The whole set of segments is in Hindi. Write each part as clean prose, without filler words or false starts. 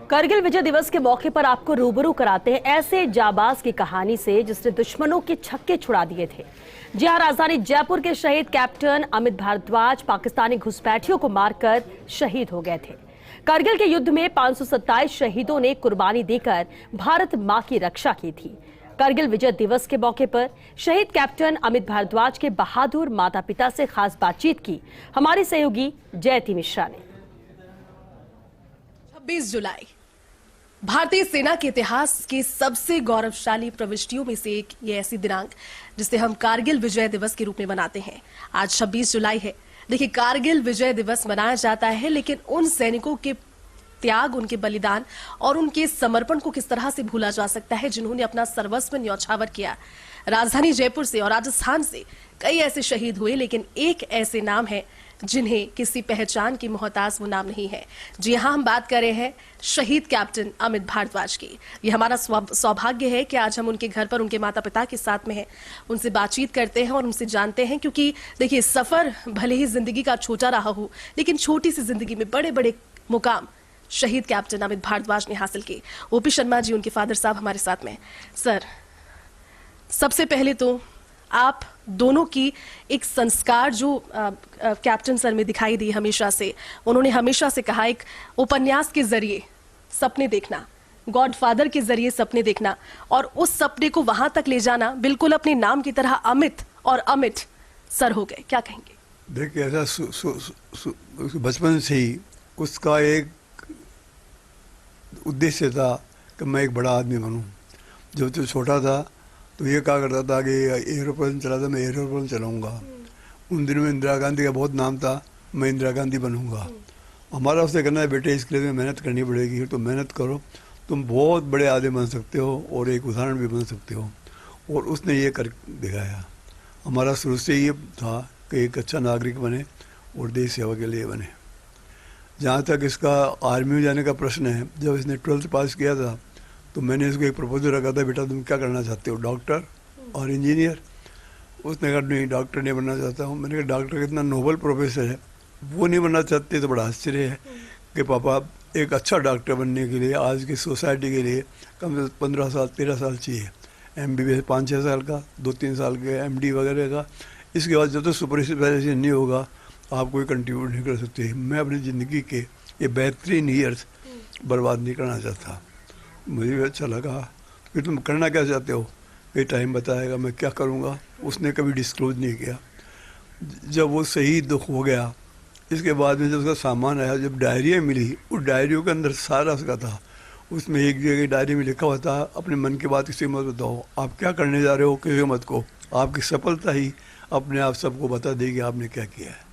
करगिल विजय दिवस के मौके पर आपको रूबरू कराते हैं ऐसे जाबाज की कहानी से जिसने दुश्मनों के छक्के छुड़ा दिए थे। जी हां, राजधानी जयपुर के शहीद कैप्टन अमित भारद्वाज पाकिस्तानी घुसपैठियों को मारकर शहीद हो गए थे। करगिल के युद्ध में 527 शहीदों ने कुर्बानी देकर भारत मां की रक्षा की थी। करगिल विजय दिवस के मौके पर शहीद कैप्टन अमित भारद्वाज के बहादुर माता पिता से खास बातचीत की हमारी सहयोगी जयती मिश्रा ने। 26 जुलाई भारतीय सेना के इतिहास के सबसे गौरवशाली प्रविष्टियों में से एक ये ऐसी दिनांक जिसे हम कारगिल विजय दिवस के रूप में मनाते हैं। आज 26 जुलाई है। देखिए, कारगिल विजय दिवस मनाया जाता है, लेकिन उन सैनिकों के त्याग, उनके बलिदान और उनके समर्पण को किस तरह से भूला जा सकता है जिन्होंने अपना सर्वस्व न्यौछावर किया। राजधानी जयपुर से और राजस्थान से कई ऐसे शहीद हुए, लेकिन एक ऐसे नाम है जिन्हें किसी पहचान की मोहताज वो नाम नहीं है। जी हाँ, हम बात कर रहे हैं शहीद कैप्टन अमित भारद्वाज की। ये हमारा सौभाग्य है कि आज हम उनके घर पर उनके माता पिता के साथ में हैं, उनसे बातचीत करते हैं और उनसे जानते हैं, क्योंकि देखिए, सफर भले ही जिंदगी का छोटा रहा हो, लेकिन छोटी सी जिंदगी में बड़े बड़े मुकाम शहीद कैप्टन अमित भारद्वाज ने हासिल किए। ओपी शर्मा जी, उनके फादर साहब हमारे साथ में। सर, सबसे पहले तो आप दोनों की एक संस्कार जो कैप्टन सर में दिखाई दी हमेशा से, उन्होंने हमेशा से कहा एक उपन्यास के जरिए सपने देखना, गॉडफादर के जरिए सपने देखना और उस सपने को वहां तक ले जाना, बिल्कुल अपने नाम की तरह अमित और अमित सर हो गए। क्या कहेंगे? देखिए, ऐसा बचपन से ही उसका एक उद्देश्य था कि मैं एक बड़ा आदमी बनूं। जब तो छोटा था तो ये कहा करता था कि एरोप्लेन चला था, मैं एरोप्लेन चलाऊंगा। उन दिनों में इंदिरा गांधी का बहुत नाम था, मैं इंदिरा गांधी बनूंगा। हमारा उससे कहना है, बेटे इसके लिए मेहनत करनी पड़ेगी, तो मेहनत करो, तुम बहुत बड़े आदमी बन सकते हो और एक उदाहरण भी बन सकते हो। और उसने ये कर दिखाया। हमारा शुरू से ये था कि एक अच्छा नागरिक बने और देश सेवा के लिए बने। जहाँ तक इसका आर्मी में जाने का प्रश्न है, जब इसने 12th पास किया था तो मैंने इसको एक प्रपोजल रखा था, बेटा तुम क्या करना चाहते हो, डॉक्टर और इंजीनियर? उसने कहा नहीं, डॉक्टर नहीं बनना चाहता हूँ। मैंने कहा डॉक्टर कितना नोबल प्रोफेसर है, वो नहीं बनना चाहते तो बड़ा आश्चर्य है कि पापा एक अच्छा डॉक्टर बनने के लिए आज की सोसाइटी के लिए कम से कम 15 साल 13 साल चाहिए। MBBS 5-6 साल का, 2-3 साल के MD वगैरह का। इसके बाद जब तक सुपर स्पेशलाइजेशन नहीं होगा आप कोई कंट्रीब्यूट नहीं कर सकते। मैं अपनी ज़िंदगी के ये बेहतरीन ईयर्स बर्बाद नहीं करना चाहता। मुझे भी अच्छा लगा कि तुम करना क्या चाहते हो, ये टाइम बताएगा, मैं क्या करूँगा। उसने कभी डिस्क्लोज नहीं किया। जब वो शहीद हो गया, इसके बाद में जब उसका सामान आया, जब डायरियाँ मिली, उस डायरियों के अंदर सारा उसका था। उसमें एक जगह डायरी में लिखा हुआ था, अपने मन की बात किसी मत बताओ, आप क्या करने जा रहे हो किसी मत को, आपकी सफलता ही अपने आप सबको बता देगी आपने क्या किया है।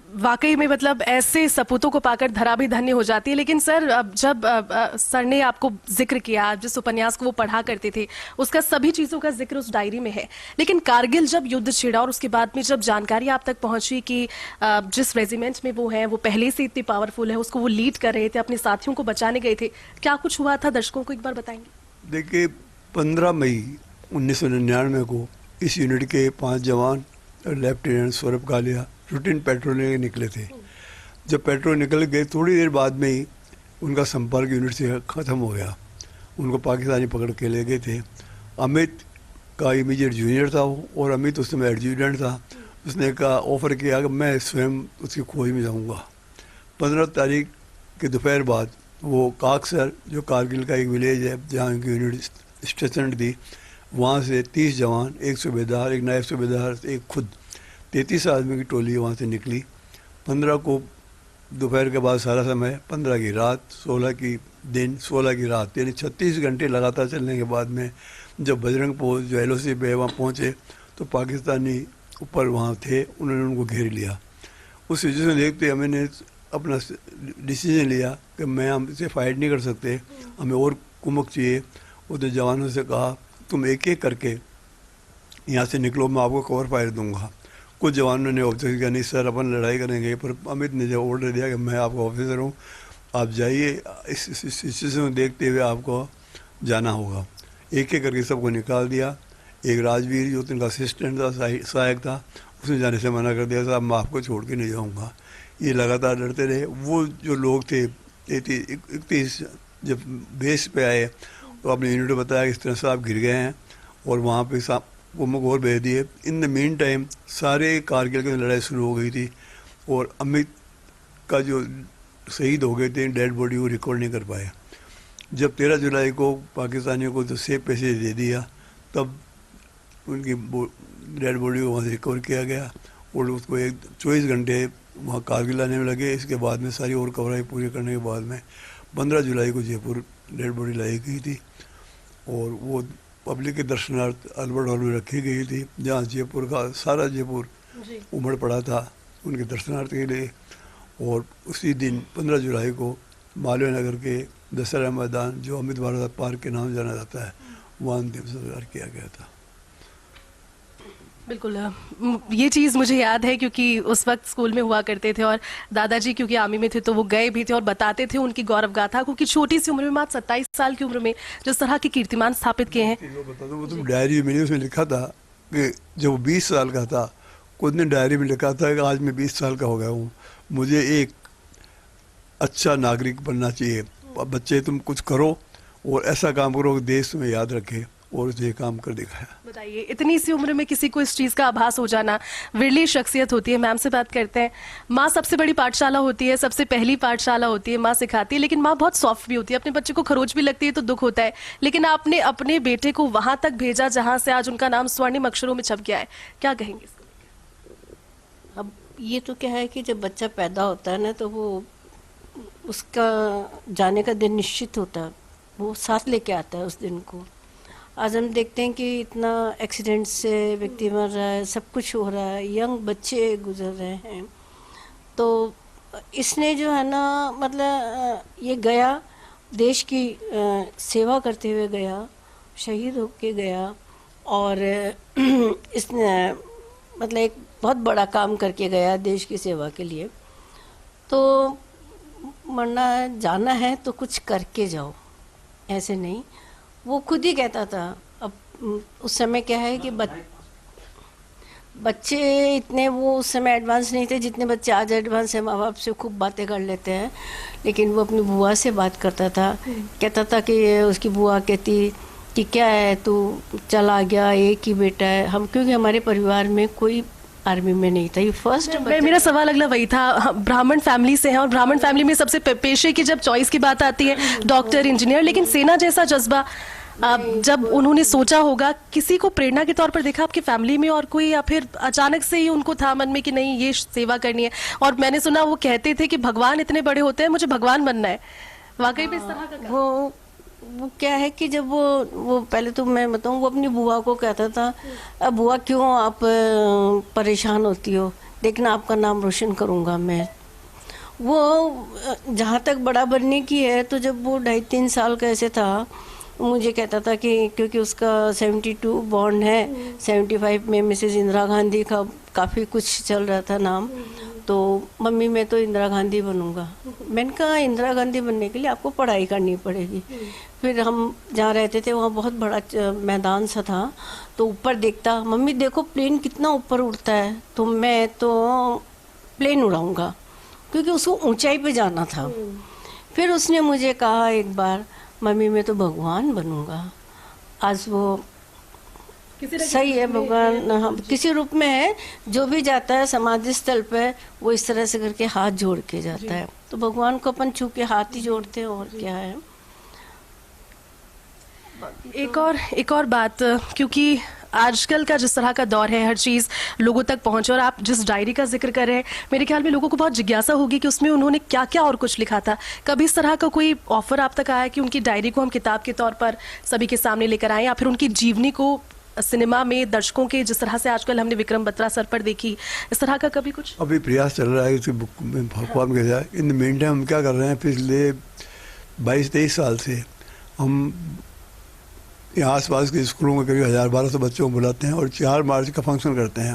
वाकई में मतलब ऐसे सपूतों को पाकर धरा भी धन्य हो जाती है। लेकिन सर, जब सर ने आपको जिक्र किया, जिस उपन्यास को वो पढ़ा करते थे, उसका सभी चीज़ों का जिक्र उस डायरी में है। लेकिन कारगिल जब युद्ध छिड़ा और उसके बाद में जब जानकारी आप तक पहुंची कि जिस रेजिमेंट में वो हैं वो पहले से इतनी पावरफुल है, उसको वो लीड कर रहे थे, अपने साथियों को बचाने गए थे, क्या कुछ हुआ था, दर्शकों को एक बार बताएंगे? देखिए, 15 मई 1999 को इस यूनिट के 5 जवान lieutenant Saurabh Kalia routine patrolling के निकले थे। जब पेट्रोल निकल गए, थोड़ी देर बाद में ही उनका संपर्क यूनिट से ख़त्म हो गया। उनको पाकिस्तानी पकड़ के ले गए थे। अमित का इमीडिएट जूनियर था वो, और अमित उस समय एडजुटेंट था। उसने कहा, ऑफ़र किया कि मैं स्वयं उसकी खोज में जाऊंगा। 15 तारीख के दोपहर बाद वो काकसर, जो कारगिल का एक विलेज है जहाँ उनकी यूनिट स्टेशन थी, वहाँ से 30 जवान, एक सूबेदार, एक नायब सूबेदार, एक खुद, 33 आदमी की टोली वहाँ से निकली। 15 को दोपहर के बाद सारा समय, 15 की रात, 16 की दिन, 16 की रात, यानी 36 घंटे लगातार चलने के बाद में जब बजरंग पोस्ट जो LOC पे वहाँ पहुँचे तो पाकिस्तानी ऊपर वहाँ थे, उन्होंने उनको घेर लिया। उस सिचुएशन देखते हुए मैंने अपना डिसीजन लिया कि मैं हमसे फाइट नहीं कर सकते, हमें और कुमक चाहिए। उसने जवानों से कहा, तुम एक एक करके यहाँ से निकलो, मैं आपको कवर फायर दूंगा। कुछ जवानों ने ऑब्जेक्ट किया, नहीं सर अपन लड़ाई करेंगे, पर अमित ने जब ऑर्डर दिया कि मैं आपका ऑफिसर हूँ, आप जाइए, इस सिचुएशन को देखते हुए आपको जाना होगा। एक एक करके सबको निकाल दिया। एक राजवीर जो उनका असिस्टेंट था, सहायक था, उसने जाने से मना कर दिया, साहब मैं आपको छोड़ के नहीं जाऊँगा। ये लगातार लड़ते रहे। वो जो लोग थे 31 जब बेस पे आए तो आपने यूनिट में बताया कि इस तरह से आप गिर गए हैं और वहाँ पे वो मगोर भेज दिए। इन द मीन टाइम सारे कारगिल की लड़ाई शुरू हो गई थी और अमित का जो शहीद हो गए थे डेड बॉडी को रिकॉर्ड नहीं कर पाए। जब 13 जुलाई को पाकिस्तानियों को तो सेफ पैसे दे दिया तब उनकी डेड बॉडी को वहाँ से रिकवर किया गया और उसको 24 घंटे वहाँ कारगिल आने में लगे। इसके बाद में सारी और कवराई पूरी करने के बाद में 15 जुलाई को जयपुर डेड बॉडी लाई गई थी और वो पब्लिक के दर्शनार्थ अल्बर्ट हॉल में रखी गई थी, जहाँ जयपुर का सारा जयपुर उमड़ पड़ा था उनके दर्शनार्थ के लिए। और उसी दिन 15 जुलाई को मालवीय नगर के दशहरा मैदान, जो अमित भारद्वाज पार्क के नाम जाना जाता है, वहाँ अंतिम संस्कार किया गया था। बिल्कुल, ये चीज़ मुझे याद है क्योंकि उस वक्त स्कूल में हुआ करते थे और दादाजी क्योंकि आर्मी में थे तो वो गए भी थे और बताते थे उनकी गौरव गाथा, क्योंकि छोटी सी उम्र में, मात्र 27 साल की उम्र में जिस तरह के कीर्तिमान स्थापित किए हैं। बता दो, वो तुम डायरी में उसमें लिखा था कि जब 20 साल का था, खुद ने डायरी में लिखा था कि आज मैं 20 साल का हो गया हूँ, मुझे एक अच्छा नागरिक बनना चाहिए। बच्चे तुम कुछ करो और ऐसा काम करो कि देश तुम्हें याद रखे, और उसे काम कर दिखाया। बताइए, इतनी सी उम्र में किसी को इस चीज़ का आभास हो जाना विरली शख्सियत होती है। मैम से बात करते हैं। माँ सबसे बड़ी पाठशाला होती है, सबसे पहली पाठशाला होती है, माँ सिखाती है, लेकिन माँ बहुत सॉफ्ट भी होती है। अपने बच्चे को खरोच भी लगती है तो दुख होता है, लेकिन आपने अपने बेटे को वहां तक भेजा जहां से आज उनका नाम स्वर्णिम अक्षरों में छप गया है, क्या कहेंगे इसको? अब ये तो क्या है कि जब बच्चा पैदा होता है ना तो वो उसका जाने का दिन निश्चित होता है, वो साथ लेके आता है उस दिन को। आज हम देखते हैं कि इतना एक्सीडेंट से व्यक्ति मर रहा है, सब कुछ हो रहा है, यंग बच्चे गुजर रहे हैं। तो इसने जो है ना, मतलब ये गया, देश की सेवा करते हुए गया, शहीद होके गया और इसने मतलब एक बहुत बड़ा काम करके गया देश की सेवा के लिए। तो मरना जाना है तो कुछ करके जाओ, ऐसे नहीं। वो खुद ही कहता था। अब उस समय क्या है कि बच्चे इतने वो उस समय एडवांस नहीं थे जितने बच्चे आज एडवांस है। माँ बाप से खूब बातें कर लेते हैं, लेकिन वो अपनी बुआ से बात करता था। कहता था कि उसकी बुआ कहती कि क्या है तू चला गया, एक ही बेटा है। हम क्योंकि हमारे परिवार में कोई आर्मी में नहीं था, ये फर्स्ट। मेरा सवाल अगला वही था। ब्राह्मण फैमिली से हैं और ब्राह्मण फैमिली में सबसे पेशे की जब चॉइस की बात आती है डॉक्टर, इंजीनियर, लेकिन सेना जैसा जज्बा जब उन्होंने सोचा होगा, किसी को प्रेरणा के तौर पर देखा आपकी फैमिली में और कोई, या फिर अचानक से ही उनको था मन में कि नहीं ये सेवा करनी है? और मैंने सुना वो कहते थे कि भगवान इतने बड़े होते हैं, मुझे भगवान बनना है। वाकई में इस तरह का वो क्या है कि जब वो पहले तो मैं बताऊँ, वो अपनी बुआ को कहता था, अब बुआ क्यों आप परेशान होती हो, देखना आपका नाम रोशन करूँगा मैं। वो जहाँ तक बड़ा बनने की है, तो जब वो 2.5-3 साल का ऐसे था, मुझे कहता था कि क्योंकि उसका 72 बॉन्ड है, 75 में मिसेज इंदिरा गांधी का काफ़ी कुछ चल रहा था नाम, तो मम्मी मैं तो इंदिरा गांधी बनूंगा। मैंने कहा इंदिरा गांधी बनने के लिए आपको पढ़ाई करनी पड़ेगी। फिर हम जहाँ रहते थे वहाँ बहुत बड़ा मैदान सा था, तो ऊपर देखता, मम्मी देखो प्लेन कितना ऊपर उड़ता है, तो मैं तो प्लेन उड़ाऊंगा, क्योंकि उसको ऊंचाई पे जाना था। फिर उसने मुझे कहा एक बार, मम्मी मैं तो भगवान बनूंगा। आज वो सही है, भगवान हाँ, किसी रूप में है। जो भी जाता है समाधि स्थल पे, वो इस तरह से करके हाथ जोड़ के जाता है, तो भगवान को अपन छू के हाथ ही जोड़ते हैं, और क्या है। एक और बात, क्योंकि आजकल का जिस तरह का दौर है, हर चीज़ लोगों तक पहुंचे, और आप जिस डायरी का जिक्र कर रहे हैं, मेरे ख्याल में लोगों को बहुत जिज्ञासा होगी कि उसमें उन्होंने क्या क्या और कुछ लिखा था। कभी इस तरह का कोई ऑफर आप तक आया कि उनकी डायरी को हम किताब के तौर पर सभी के सामने लेकर आए, या फिर उनकी जीवनी को सिनेमा में दर्शकों के, जिस तरह से आजकल हमने विक्रम बत्रा सर पर देखी, इस तरह का कभी कुछ? अभी प्रयास चल रहा है कि बुक में फॉर्म किया जाए। इन द मीन टाइम हम क्या कर रहे हैं, पिछले 22-23 साल से हम यहाँ आसपास के स्कूलों में करीब 1000-1200 बच्चों को बुलाते हैं और 4 मार्च का फंक्शन करते हैं।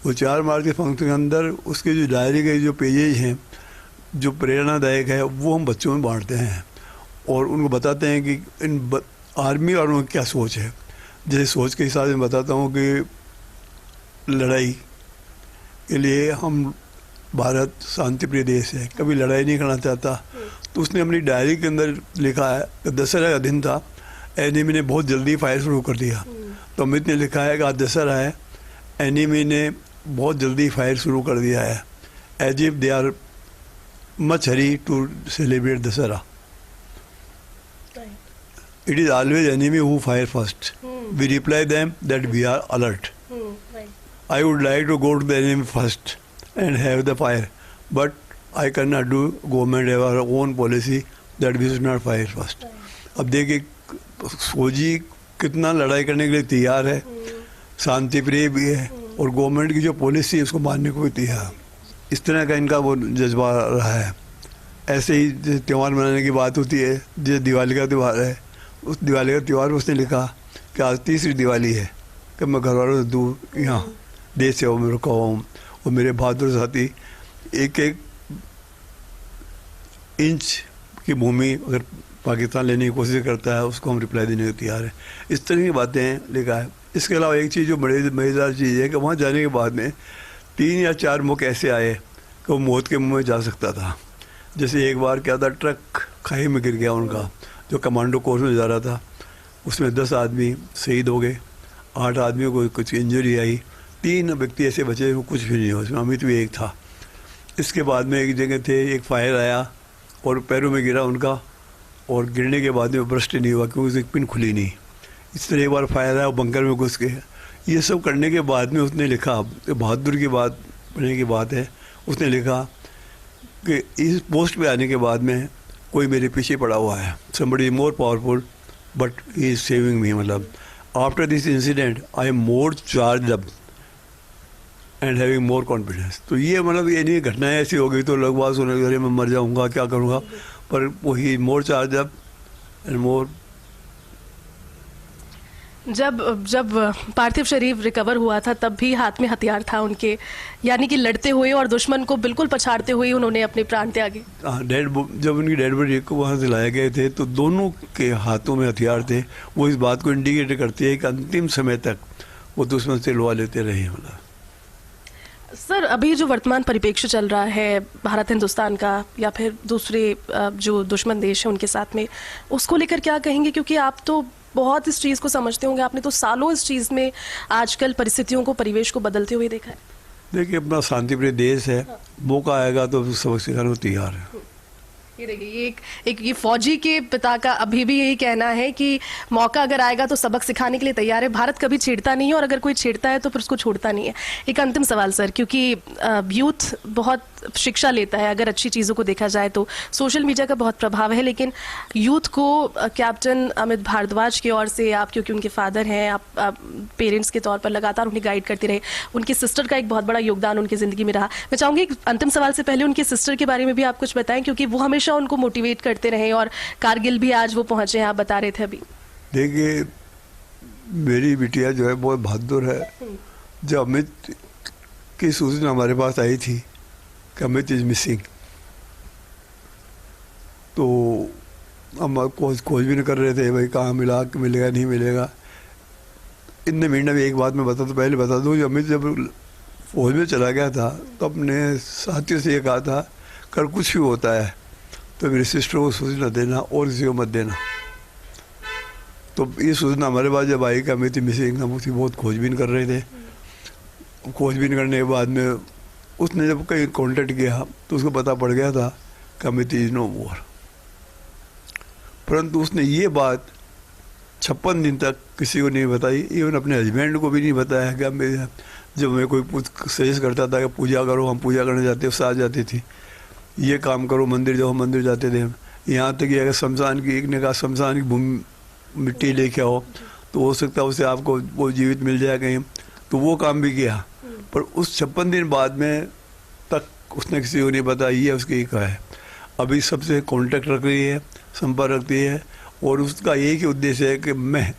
वो 4 मार्च के फंक्शन के अंदर उसके जो डायरी के जो पेजेज हैं जो प्रेरणादायक है, वो हम बच्चों में बांटते हैं और उनको बताते हैं कि इन आर्मी वालों की क्या सोच है। जैसे सोच के हिसाब से बताता हूँ कि लड़ाई के लिए हम, भारत शांति प्रिय देश है, कभी लड़ाई नहीं करना चाहता, तो उसने अपनी डायरी के अंदर लिखा है कि दशहरा का दिन था, एनिमी ने बहुत जल्दी फायर शुरू कर दिया। तो अमित ने लिखा है कि आज दशहरा है, एनिमी ने बहुत जल्दी फायर शुरू कर दिया है, as if they are much hurry to celebrate Dussehra. It is always enemy who fire first. We reply them that we are alert. I would like to go to the enemy first and have the fire, but I cannot do. Government have our own policy that we should not fire first. अब देखिए फौजी कितना लड़ाई करने के लिए तैयार है, शांति प्रिय भी है, और गवर्नमेंट की जो पॉलिसी है उसको मानने को भी तैयार। इस तरह का इनका वो जज्बा रहा है। ऐसे ही त्यौहार मनाने की बात होती है, जैसे दिवाली का त्यौहार है, उस दिवाली का त्यौहार उसने लिखा कि आज तीसरी दिवाली है कि मैं घर वालों से दूर यहाँ देश से में रुका हुआ हूँ, और मेरे बहादुर साथी एक एक इंच की भूमि अगर पाकिस्तान लेने की कोशिश करता है उसको हम रिप्लाई देने को तैयार है। इस तरह की बातें लिखा है। इसके अलावा एक चीज़ जो बड़ी मज़ेदार चीज़ है कि वहाँ जाने के बाद में 3 या 4 मौके ऐसे आए कि वो मौत के मुँह में जा सकता था। जैसे एक बार क्या था, ट्रक खाई में गिर गया उनका, जो कमांडो कोर्स में जा रहा था, उसमें 10 आदमी शहीद हो गए, 8 आदमियों को कुछ इंजरी आई, 3 व्यक्ति ऐसे बचे वो कुछ भी नहीं हुआ, उसमें अमित भी एक था। इसके बाद में एक जगह थे, एक फायर आया और पैरों में गिरा उनका, और गिरने के बाद में ब्रस्ट नहीं हुआ क्योंकि उसकी पिन खुली नहीं। इस तरह एक बार फायर आया और बंकर में घुस गए। ये सब करने के बाद में उसने लिखा, बहादुर की बात पढ़ने की बात है, उसने लिखा कि इस पोस्ट पे आने के बाद में कोई मेरे पीछे पड़ा हुआ है, somebody more powerful but he is saving me. मतलब after this incident I am more charge up and having more confidence. तो ये मतलब ये नहीं घटनाएं ऐसी हो गई तो लोग बात सुने अरे मैं मर जाऊंगा क्या करूंगा, पर वो ही more charge up and more. जब पार्थिव शरीर रिकवर हुआ था तब भी हाथ में हथियार था उनके, यानी कि लड़ते हुए और दुश्मन को बिल्कुल पछाड़ते हुए उन्होंने अपने प्राण त्यागे। जब उनकी डेड बॉडी को वहाँ से लाए गए थे तो दोनों के हाथों में हथियार थे। वो इस बात को इंडिकेट करती है कि अंतिम समय तक वो दुश्मन से लड़वा लेते रहे। मतलब सर, अभी जो वर्तमान परिप्रेक्ष्य चल रहा है भारत हिंदुस्तान का या फिर दूसरे जो दुश्मन देश हैं उनके साथ में, उसको लेकर क्या कहेंगे? क्योंकि आप तो बहुत इस चीज़ को समझते होंगे, आपने तो सालों इस चीज़ में आजकल परिस्थितियों को, परिवेश को बदलते हुए देखा है। देखिए अपना शांतिप्रिय देश है, मौका आएगा तो सबक सिखाने को तैयार है। ये देखिए ये फौजी के पिता का अभी भी यही कहना है कि मौका अगर आएगा तो सबक सिखाने के लिए तैयार है। भारत कभी छेड़ता नहीं है और अगर कोई छेड़ता है तो फिर उसको छोड़ता नहीं है। एक अंतिम सवाल सर, क्योंकि यूथ बहुत शिक्षा लेता है, अगर अच्छी चीज़ों को देखा जाए तो सोशल मीडिया का बहुत प्रभाव है, लेकिन यूथ को कैप्टन अमित भारद्वाज की ओर से, आप क्योंकि उनके फादर हैं, आप पेरेंट्स के तौर पर लगातार उन्हें गाइड करते रहे, उनकी सिस्टर का एक बहुत बड़ा योगदान उनकी ज़िंदगी में रहा। मैं चाहूँगी एक अंतिम सवाल से पहले उनकी सिस्टर के बारे में भी आप कुछ बताएं, क्योंकि वो हमेशा उनको मोटिवेट करते रहे और कारगिल भी आज वो पहुंचे हैं, आप बता रहे थे अभी। देखिए मेरी बिटिया जो है बहुत बहादुर है। जब अमित की सूचना हमारे पास आई थी कि अमित इज मिसिंग, तो हम खोज भी नहीं कर रहे थे भाई कहाँ मिला, मिलेगा नहीं मिलेगा। इतने महीने में एक बात मैं पहले बता दूँ, जब अमित जब फौज में चला गया था तो अपने साथियों से ये कहा था कर कुछ भी होता है तो मेरी सिस्टर को सूचना देना और किसी को मत देना। तो ये सूचना हमारे पास जब आई कि अमित मिसिंग, हम उसकी बहुत खोजबीन कर रहे थे। खोजबीन करने के बाद में उसने जब कहीं कांटेक्ट किया तो उसको पता पड़ गया था कि अमित इज नो मोर। परंतु उसने ये बात 56 दिन तक किसी को नहीं बताई, इवन अपने हस्बैंड को भी नहीं बताया कि जब मैं कोई सजेस्ट करता था कि पूजा करो, हम पूजा करने जाते, उससे आ जाती थी, ये काम करो, मंदिर जाओ, मंदिर जाते थे। यहाँ तक कि अगर शमशान की, एक ने कहा शमशान की भूमि मिट्टी लेके आओ तो हो सकता है उससे आपको वो जीवित मिल जाए कहीं, तो वो काम भी किया। पर उस 56 दिन बाद में तक उसने किसी को नहीं बताया, ये उसकी एक है। अभी सबसे कांटेक्ट रख रही है, संपर्क रखती है, और उसका एक ही उद्देश्य है कि मैं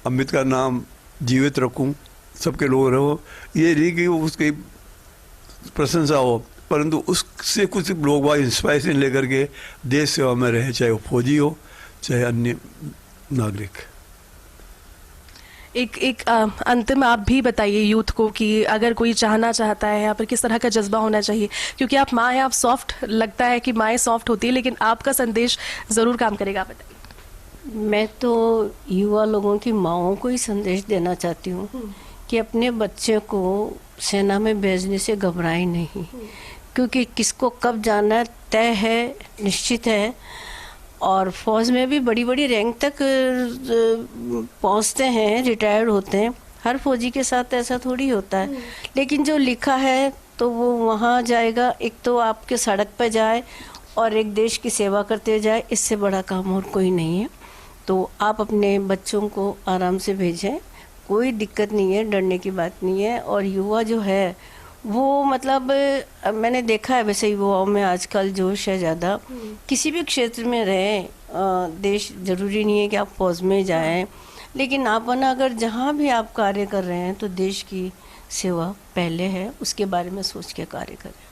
अमित का नाम जीवित रखूं, सबके लोग रहो। ये नहीं कि उसकी प्रशंसा हो, परंतु उससे कुछ लोग वहाँ इंस्पायरेशन लेकर के देश सेवा में रहे, चाहे वो फौजी हो चाहे अन्य नागरिक। एक अंतिम आप भी बताइए यूथ को कि अगर कोई चाहना चाहता है या फिर किस तरह का जज्बा होना चाहिए, क्योंकि आप माँ हैं, आप सॉफ्ट, लगता है कि माएँ सॉफ्ट होती है, लेकिन आपका संदेश जरूर काम करेगा, बताइए। मैं तो युवा लोगों की माँओं को ही संदेश देना चाहती हूँ कि अपने बच्चे को सेना में भेजने से घबराएं नहीं, क्योंकि किसको कब जाना तय है, निश्चित है। और फौज में भी बड़ी बड़ी रैंक तक पहुंचते हैं, रिटायर्ड होते हैं। हर फौजी के साथ ऐसा थोड़ी होता है, लेकिन जो लिखा है तो वो वहाँ जाएगा, एक तो आपके सड़क पर जाए और एक देश की सेवा करते जाए, इससे बड़ा काम और कोई नहीं है। तो आप अपने बच्चों को आराम से भेजें, कोई दिक्कत नहीं है, डरने की बात नहीं है। और युवा जो है वो मतलब मैंने देखा है वैसे युवाओं में आजकल जोश है ज़्यादा, किसी भी क्षेत्र में रहें, देश जरूरी नहीं है कि आप फौज में जाएं, लेकिन आप ना अगर जहाँ भी आप कार्य कर रहे हैं तो देश की सेवा पहले है, उसके बारे में सोच के कार्य करें।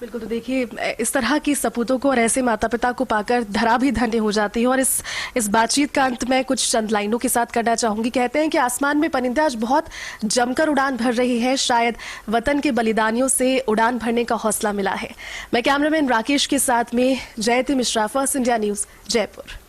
बिल्कुल, तो देखिए इस तरह की सपूतों को और ऐसे माता पिता को पाकर धरा भी धन्य हो जाती है। और इस बातचीत का अंत मैं कुछ चंद लाइनों के साथ करना चाहूंगी। कहते हैं कि आसमान में परिंदे आज बहुत जमकर उड़ान भर रही है, शायद वतन के बलिदानियों से उड़ान भरने का हौसला मिला है। मैं कैमरामैन राकेश के साथ में जयति Mishra, first India news, Jaipur.